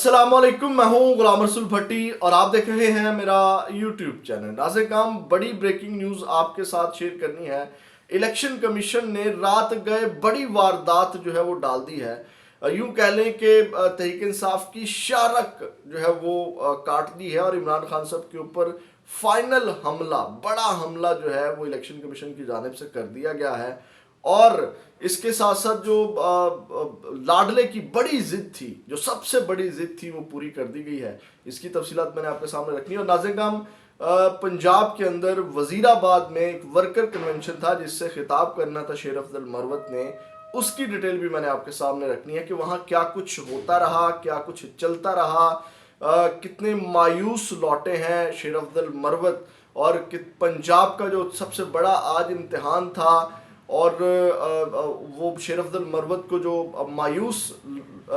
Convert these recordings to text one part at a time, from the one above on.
अस्सलामुअलैकुम, मैं हूं गुलाम रसूल भट्टी और आप देख रहे हैं मेरा यूट्यूब चैनल। नाज़िर, बड़ी ब्रेकिंग न्यूज़ आपके साथ शेयर करनी है। इलेक्शन कमीशन ने रात गए बड़ी वारदात जो है वो डाल दी है। यूं कह लें कि तहरीक इंसाफ की शारक जो है वो काट दी है और इमरान खान साहब के ऊपर फाइनल हमला, बड़ा हमला जो है वो इलेक्शन कमीशन की जानिब से कर दिया गया है। और इसके साथ साथ जो लाडले की बड़ी जिद थी, जो सबसे बड़ी जिद थी, वो पूरी कर दी गई है। इसकी तफसीलात मैंने आपके सामने रखनी है। और नाज़िर, पंजाब के अंदर वजीराबाद में एक वर्कर कन्वेंशन था जिससे खिताब करना था शेर अफजल मरवत ने। उसकी डिटेल भी मैंने आपके सामने रखनी है कि वहाँ क्या कुछ होता रहा, क्या कुछ चलता रहा, कितने मायूस लौटे हैं शेर अफजल मरवत, और पंजाब का जो सबसे बड़ा आज इम्तिहान था और वो शेर अफजल मरवत को जो मायूस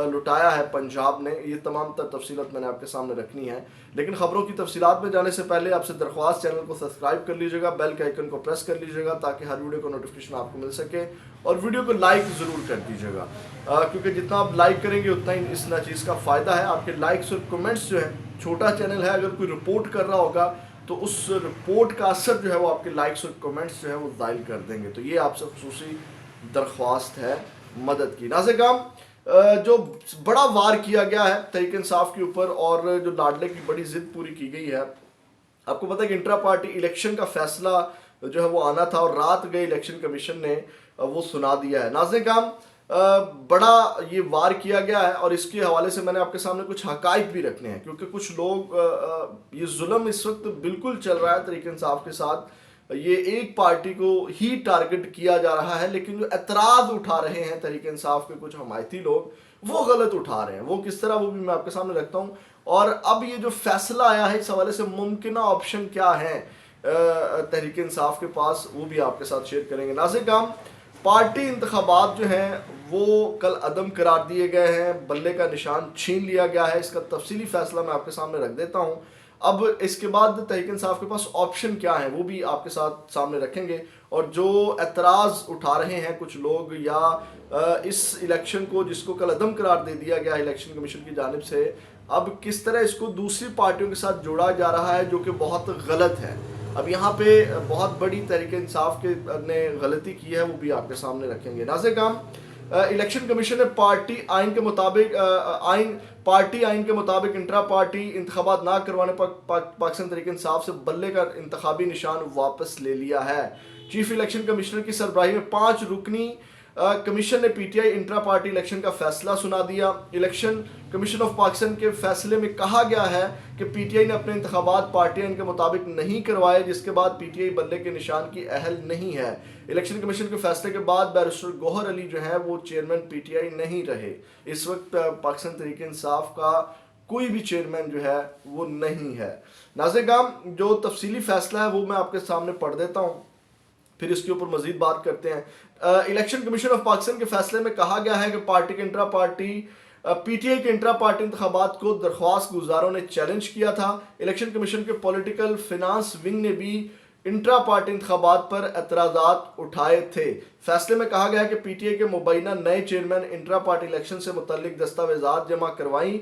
लुटाया है पंजाब ने। ये तमाम तफसीलात मैंने आपके सामने रखनी है। लेकिन ख़बरों की तफसीलात में जाने से पहले आपसे दरख्वास्त, चैनल को सब्सक्राइब कर लीजिएगा, बेल के आइकन को प्रेस कर लीजिएगा ताकि हर वीडियो का नोटिफिकेशन आपको मिल सके, और वीडियो को लाइक ज़रूर कर दीजिएगा क्योंकि जितना आप लाइक करेंगे उतना ही इस नई चीज़ का फ़ायदा है। आपके लाइक्स और कमेंट्स जो है, छोटा चैनल है, अगर कोई रिपोर्ट कर रहा होगा तो उस रिपोर्ट का असर जो है वो आपके लाइक्स और कमेंट्स जो है वो ज़ाहिर कर देंगे। तो ये आपसे खुसूसी दरख्वास्त है मदद की। नाज़िर, जो बड़ा वार किया गया है तहरीक इंसाफ के ऊपर और जो लाडले की बड़ी जिद पूरी की गई है। आपको पता है कि इंट्रा पार्टी इलेक्शन का फैसला जो है वो आना था और रात गए इलेक्शन कमीशन ने वो सुना दिया है। नाज़िर, बड़ा ये वार किया गया है और इसके हवाले से मैंने आपके सामने कुछ हकाइक भी रखने हैं क्योंकि कुछ लोग ये जुल्म इस वक्त बिल्कुल चल रहा है तहरीक इंसाफ के साथ। ये एक पार्टी को ही टारगेट किया जा रहा है, लेकिन जो एतराज़ उठा रहे हैं तहरीक इंसाफ के कुछ हमायती लोग, वो गलत उठा रहे हैं। वो किस तरह, वो भी मैं आपके सामने रखता हूँ। और अब ये जो फैसला आया है इस हवाले से मुमकिन ऑप्शन क्या है तहरीक इंसाफ के पास, वो भी आपके साथ शेयर करेंगे। नाज़िर, पार्टी इंतखाबात जो हैं वो कल अदम करार दिए गए हैं, बल्ले का निशान छीन लिया गया है। इसका तफसीली फैसला मैं आपके सामने रख देता हूँ। अब इसके बाद तहरीक इंसाफ के पास ऑप्शन क्या है वो भी आपके साथ सामने रखेंगे। और जो एतराज़ उठा रहे हैं कुछ लोग या इस इलेक्शन को जिसको कल अदम करार दे दिया गया इलेक्शन कमीशन की जानिब से, अब किस तरह इसको दूसरी पार्टियों के साथ जोड़ा जा रहा है जो कि बहुत गलत है। अब यहाँ पे बहुत बड़ी तहरीक इंसाफ के ने गलती की है, वो भी आपके सामने रखेंगे। नाज़िर, इलेक्शन कमीशन ने पार्टी आइन के मुताबिक इंट्रा पार्टी इंतखाबात ना करवाने पर पाकिस्तान तहरीक इंसाफ से बल्ले का इंतखाबी निशान वापस ले लिया है। चीफ इलेक्शन कमिश्नर की सरबराही में 5 रुकनी कमीशन ने पीटीआई इंट्रा पार्टी इलेक्शन का फैसला सुना दिया। इलेक्शन कमीशन ऑफ पाकिस्तान के फैसले में कहा गया है कि पीटीआई ने अपने इंतखाबात पार्टी आइन के मुताबिक नहीं करवाए, जिसके बाद पीटीआई बल्ले के निशान की अहल नहीं है। इलेक्शन कमीशन के फैसले के बाद बैरिस्टर गौहर अली जो है वो चेयरमैन पीटीआई नहीं रहे। इस वक्त पाकिस्तान तहरीक इंसाफ का कोई भी चेयरमैन जो है वो नहीं है। नाज़िर, जो तफसीली फैसला है वो मैं आपके सामने पढ़ देता हूँ, फिर इसके ऊपर मजीद बात करते हैं। इलेक्शन कमीशन ऑफ पाकिस्तान के फैसले में कहा गया है कि पार्टी के इंट्रा पार्टी पीटीआई के इंट्रा पार्टी इंतखाबात को दरख्वास्त गुजारों ने चैलेंज किया था। इलेक्शन कमीशन के पॉलिटिकल फिनांस विंग ने भी इंट्रा पार्टी इंतखाबात पर एतराज़ात उठाए थे। फैसले में कहा गया है कि पीटीआई के मुबैना नए चेयरमैन इंट्रा पार्टी इलेक्शन से मुतल्लिक दस्तावेजात जमा करवाई।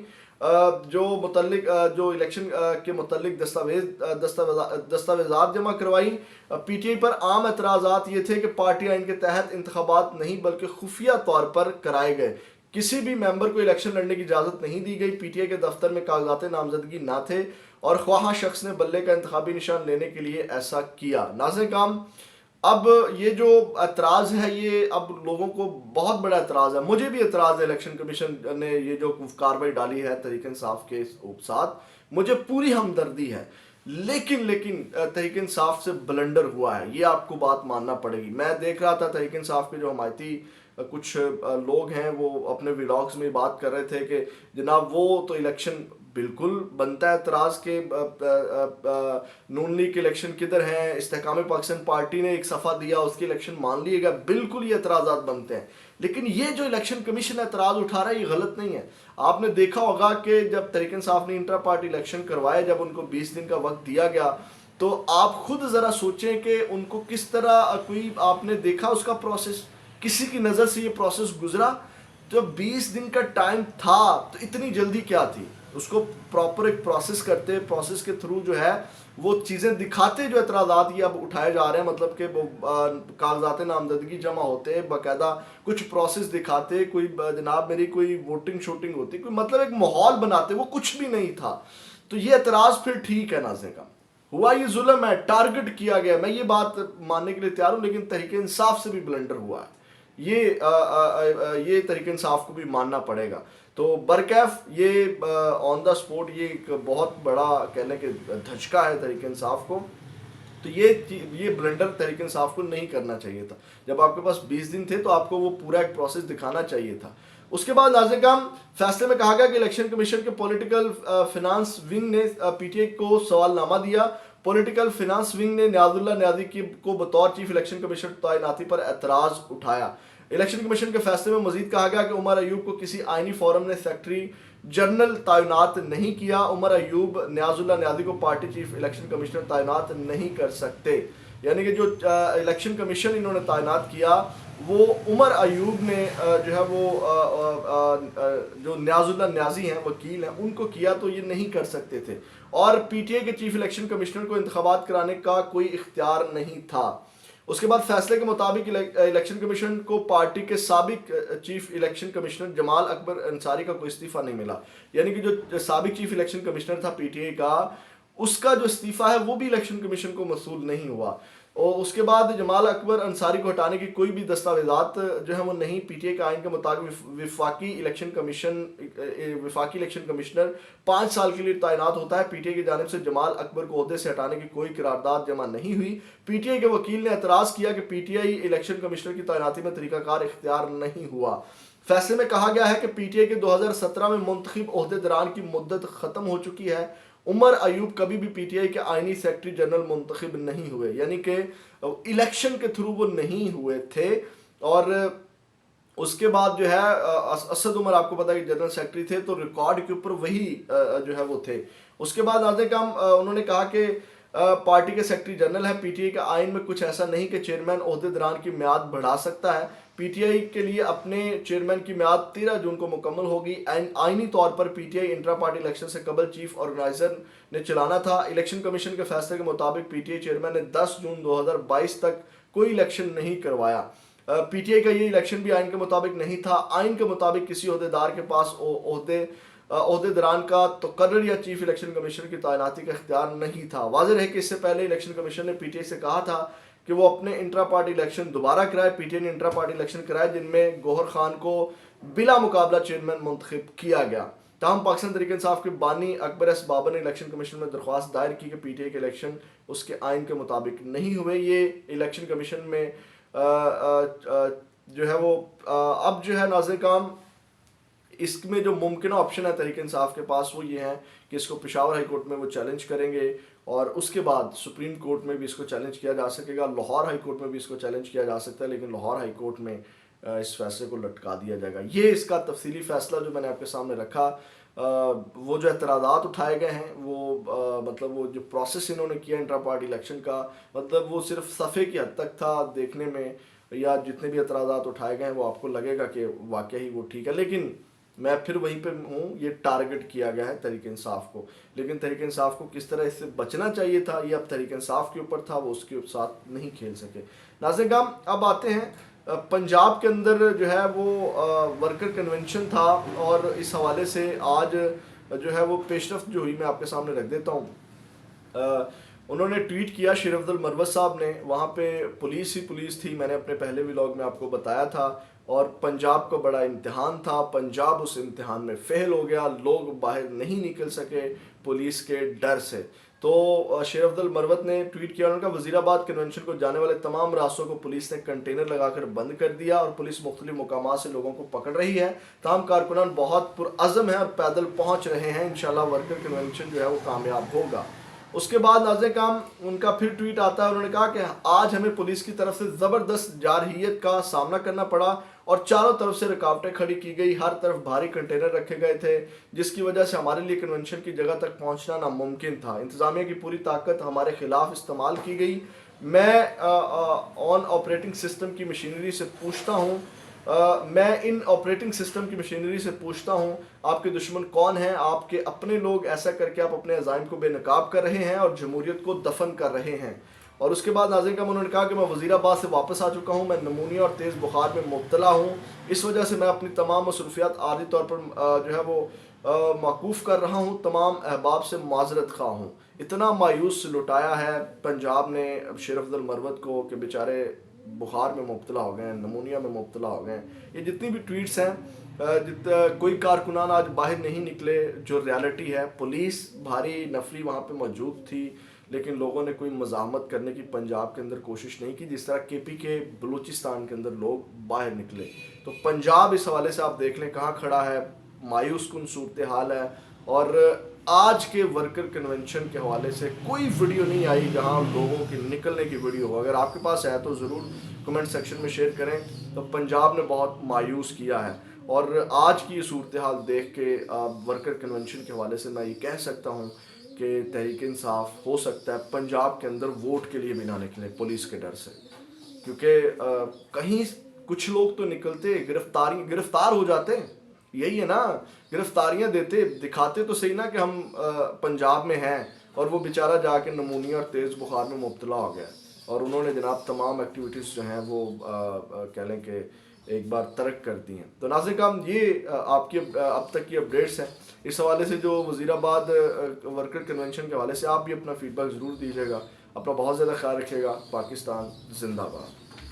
जो इलेक्शन के मुतल्लिक दस्तावेजात जमा करवाई। पीटीआई पर आम एतराज़ात ये थे कि पार्टी आइन के तहत इंतखाबात नहीं बल्कि खुफिया तौर पर कराए गए। किसी भी मेंबर को इलेक्शन लड़ने की इजाज़त नहीं दी गई। पीटीआई के दफ्तर में कागजात नामजदगी ना थे और ख्वाहा शख्स ने बल्ले का इंतखाबी निशान लेने के लिए ऐसा किया। नाज़िर, अब ये जो एतराज़ है ये अब लोगों को बहुत बड़ा एतराज़ है, मुझे भी एतराज़ है। इलेक्शन कमीशन ने ये जो कार्रवाई डाली है तहरीक इंसाफ के साथ, मुझे पूरी हमदर्दी है, लेकिन तहरीक इंसाफ से ब्लंडर हुआ है, ये आपको बात मानना पड़ेगी। मैं देख रहा था तहरीक इंसाफ के जो हमायती कुछ लोग हैं वो अपने व्लॉग्स में बात कर रहे थे कि जनाब वो तो इलेक्शन बिल्कुल बनता है एतराज़ के, नून लीग के इलेक्शन किधर हैं, इस्तेहकाम पाकिस्तान पार्टी ने एक सफ़ा दिया उसके इलेक्शन मान लिए गए, बिल्कुल ये एतराज़ात बनते हैं। लेकिन ये जो इलेक्शन कमीशन एतराज़ उठा रहा है ये गलत नहीं है। आपने देखा होगा कि जब तहरीक इंसाफ ने इंट्रा पार्टी इलेक्शन करवाए, जब उनको 20 दिन का वक्त दिया गया, तो आप खुद ज़रा सोचें कि उनको किस तरह कोई आपने देखा उसका प्रोसेस, किसी की नज़र से ये प्रोसेस गुजरा? जब 20 दिन का टाइम था तो इतनी जल्दी क्या थी? उसको प्रॉपर एक प्रोसेस करते, प्रोसेस के थ्रू जो है वो चीज़ें दिखाते, जो एतराज़ात ये अब उठाए जा रहे हैं, मतलब कि वो कागजात नामजदगी जमा होते, बाकायदा कुछ प्रोसेस दिखाते, कोई जनाब मेरी कोई वोटिंग शूटिंग होती, कोई मतलब एक माहौल बनाते, वो कुछ भी नहीं था। तो ये एतराज़ फिर ठीक है नाज़े का, हुआ ये जुल्म है, टारगेट किया गया, मैं ये बात मानने के लिए तैयार हूँ, लेकिन तहरीक इंसाफ से भी ब्लंडर हुआ है, ये तहरीक इंसाफ को भी मानना पड़ेगा। तो बरकैफ ये ऑन द स्पॉट ये एक बहुत बड़ा कहने के धचका है तहरीक इंसाफ को। तो ये ब्लंडर तहरीक इंसाफ को नहीं करना चाहिए था। जब आपके पास 20 दिन थे तो आपको वो पूरा एक प्रोसेस दिखाना चाहिए था। उसके बाद नाज़िर काम फैसले में कहा गया कि इलेक्शन कमीशन के पॉलिटिकल फिनांस विंग ने पीटीआई को सवालनामा दिया। पॉलिटिकल फिनांस विंग ने न्याजुल्लाह न्याजी को बतौर चीफ इलेक्शन कमीशन तैनाती पर एतराज उठाया। इलेक्शन कमीशन के फैसले में मजीद कहा गया कि उमर अयूब को किसी आईनी फोरम ने सेक्रेटरी जनरल तैनात नहीं किया। उमर अयूब न्याजुल्लाह न्याजी को पार्टी चीफ इलेक्शन कमिश्नर तैनात नहीं कर सकते, यानी कि जो इलेक्शन कमीशन इन्होंने तैनात किया वो उमर अयूब ने जो है वो जो न्याजुल्लाह न्याजी हैं, वकील हैं, उनको किया, तो ये नहीं कर सकते थे। और पीटीआई के चीफ इलेक्शन कमिश्नर को इंतखाबात कराने का कोई इख्तियार नहीं था। उसके बाद फैसले के मुताबिक इलेक्शन कमीशन को पार्टी के साबिक chief election commissioner Jamal Akbar Ansari का कोई इस्तीफा नहीं मिला, यानी कि जो साबिक चीफ इलेक्शन कमिश्नर था पीटीआई का, उसका जो इस्तीफा है वो भी इलेक्शन कमीशन को मसूल नहीं हुआ। और उसके बाद जमाल अकबर अंसारी को हटाने की कोई भी दस्तावेजात जो है वो नहीं। पीटीआई के आइन के मुताबिक विफाकी इलेक्शन कमिश्नर 5 साल के लिए तैनात होता है। पीटीआई की जानिब से जमाल अकबर को ओहदे से हटाने की कोई करारदाद जमा नहीं हुई। पीटीआई के वकील ने एतराज़ किया कि पीटीआई इलेक्शन कमिश्नर की तैनाती में तरीकाकार इख्तियार नहीं हुआ। फैसले में कहा गया है कि पीटीआई के 2017 में मुंतखब ओहदेदारान की मुद्दत ख़त्म हो चुकी है। उमर अयूब कभी भी पीटीआई के आईनी सेक्रेटरी जनरल मुंतखब नहीं हुए, यानी कि इलेक्शन के थ्रू वो नहीं हुए थे। और उसके बाद जो है असद उमर आपको पता है कि जनरल सेक्रेटरी थे, तो रिकॉर्ड के ऊपर वही जो है वो थे। उसके बाद नाज़िर काम उन्होंने कहा कि पार्टी के सेक्रेटरी जनरल है, पीटीआई के आइन में कुछ ऐसा नहीं कि चेयरमैन ओहदेदारान की म्याद बढ़ा सकता है। पीटीआई के लिए अपने चेयरमैन की म्याद 13 जून को मुकम्मल होगी। आइनी तौर पर पीटीआई इंट्रा पार्टी इलेक्शन से कबल चीफ ऑर्गेनाइजर ने चलाना था। इलेक्शन कमीशन के फैसले के मुताबिक पीटीआई चेयरमैन ने 10 जून 2022 तक कोई इलेक्शन नहीं करवाया। पीटीआई का ये इलेक्शन भी आइन के मुताबिक नहीं था। आइन के मुताबिक किसी ओहदेदार के पास ओहदेदारान का तकर्रर या चीफ इलेक्शन कमीशन की तैनाती का इख्तियार नहीं था। वाज़ेह है कि इससे पहले इलेक्शन कमीशन ने पीटीआई से कहा था कि वो अपने इंट्रा पार्टी इलेक्शन दोबारा कराए। पीटीआई ने इंट्रा पार्टी इलेक्शन कराए जिनमें गौहर खान को बिला मुकाबला चेयरमैन मुंतखब किया गया। ताहम पाकिस्तान तहरीक इंसाफ के बानी अकबर एस बाबर ने इलेक्शन कमीशन में दरख्वास्त दायर की कि पीटीआई के इलेक्शन उसके आइन के मुताबिक नहीं हुए। ये इलेक्शन कमीशन में जो है वो अब जो है नाज़िर काम इसमें जो मुमकिन ऑप्शन है तहरीक इंसाफ के पास वो ये है कि इसको पेशावर हाई कोर्ट में वो चैलेंज करेंगे और उसके बाद सुप्रीम कोर्ट में भी इसको चैलेंज किया जा सकेगा, लाहौर हाई कोर्ट में भी इसको चैलेंज किया जा सकता है, लेकिन लाहौर हाई कोर्ट में इस फैसले को लटका दिया जाएगा। ये इसका तफसीली फैसला जो मैंने आपके सामने रखा, वो जो एतराज़ात उठाए गए हैं वो मतलब वो जो प्रोसेस इन्होंने किया इंट्रा पार्टी इलेक्शन का, मतलब वो सिर्फ सफ़े की हद तक था देखने में, या जितने भी एतराज़ात उठाए गए हैं वो आपको लगेगा कि वाकई ही वो ठीक है। लेकिन मैं फिर वहीं पे हूँ, ये टारगेट किया गया है तहरीक इंसाफ को, लेकिन तहरीक इंसाफ को किस तरह इससे बचना चाहिए था ये अब तहरीक इंसाफ के ऊपर था, वो उसके साथ नहीं खेल सके। नाज़िर गाम अब आते हैं पंजाब के अंदर जो है वो वर्कर कन्वेंशन था और इस हवाले से आज जो है वो पेशरफ्त जो हुई मैं आपके सामने रख देता हूँ। उन्होंने ट्वीट किया, शेर अब्दुल मरवत साहब ने, वहाँ पे पुलिस ही पुलिस थी, मैंने अपने पहले व्लॉग में आपको बताया था, और पंजाब का बड़ा इम्तिहान था, पंजाब उस इम्तिहान में फेल हो गया, लोग बाहर नहीं निकल सके पुलिस के डर से। तो शेर अब्दुल मरवत ने ट्वीट किया, उन्होंने कहा वज़ीराबाद कन्वेंशन को जाने वाले तमाम रास्तों को पुलिस ने कंटेनर लगाकर बंद कर दिया और पुलिस मुख्तलिफ मुकामात से लोगों को पकड़ रही है। तमाम कारकुनान बहुत पुरअज़म है और पैदल पहुँच रहे हैं, इंशाल्लाह वर्कर कन्वेंशन जो है वो कामयाब होगा। उसके बाद नाज़िर काम उनका फिर ट्वीट आता है, उन्होंने कहा कि आज हमें पुलिस की तरफ से ज़बरदस्त जारहियत का सामना करना पड़ा और चारों तरफ से रुकावटें खड़ी की गई, हर तरफ भारी कंटेनर रखे गए थे जिसकी वजह से हमारे लिए कन्वेंशन की जगह तक पहुंचना नामुमकिन था। इंतज़ामिया की पूरी ताकत हमारे खिलाफ इस्तेमाल की गई। मैं ऑन ऑपरेटिंग सिस्टम की मशीनरी से पूछता हूँ मैं इन ऑपरेटिंग सिस्टम की मशीनरी से पूछता हूँ, आपके दुश्मन कौन हैं? आपके अपने लोग ऐसा करके आप अपने अज़ाइम को बेनकाब कर रहे हैं और जमहूरियत को दफन कर रहे हैं। और उसके बाद नाज़रीन का उन्होंने कहा कि मैं वज़ीराबाद से वापस आ चुका हूँ, मैं नमूनिया और तेज़ बुखार में मुब्तला हूँ, इस वजह से मैं अपनी तमाम मसरूफियात आर्जी तौर पर जो है वो मौकूफ़ कर रहा हूँ, तमाम अहबाब से माजरत खा हूँ। इतना मायूस लुटाया है पंजाब ने शेर अफजल मरवत को कि बेचारे बुखार में मुब्तला हो गए, नमूनिया में मुब्तला हो गए। ये जितनी भी ट्वीट्स हैं, कोई कारकुनान आज बाहर नहीं निकले, जो रियलिटी है। पुलिस भारी नफरी वहाँ पे मौजूद थी, लेकिन लोगों ने कोई मज़ाहमत करने की पंजाब के अंदर कोशिश नहीं की, जिस तरह KP के बलूचिस्तान के अंदर लोग बाहर निकले। तो पंजाब इस हवाले से आप देख लें कहाँ खड़ा है, मायूस कुन सूरत हाल है। और आज के वर्कर कन्वेंशन के हवाले से कोई वीडियो नहीं आई जहां लोगों के निकलने की वीडियो हो। अगर आपके पास है तो ज़रूर कमेंट सेक्शन में शेयर करें। तो पंजाब ने बहुत मायूस किया है, और आज की ये सूरत हाल देख के वर्कर कन्वेंशन के हवाले से मैं ये कह सकता हूँ कि तहरीक इंसाफ हो सकता है पंजाब के अंदर वोट के लिए भी ना निकले पुलिस के डर से, क्योंकि कहीं कुछ लोग तो निकलते गिरफ्तार हो जाते, यही है ना, गिरफ्तारियां देते, दिखाते तो सही ना कि हम पंजाब में हैं, और वो बेचारा जाके नमूनिया और तेज़ बुखार में मुब्तला हो गया, और उन्होंने जनाब तमाम एक्टिविटीज़ जो हैं वो कह लें कि एक बार तर्क कर दी हैं। तो नाज़रीन हम ये आपकी अब तक की अपडेट्स हैं इस हवाले से, जो वज़ीराबाद वर्कर कन्वेंशन के हवाले से। आप भी अपना फीडबैक ज़रूर दीजिएगा। अपना बहुत ज़्यादा ख्याल रखिएगा। पाकिस्तान जिंदाबाद।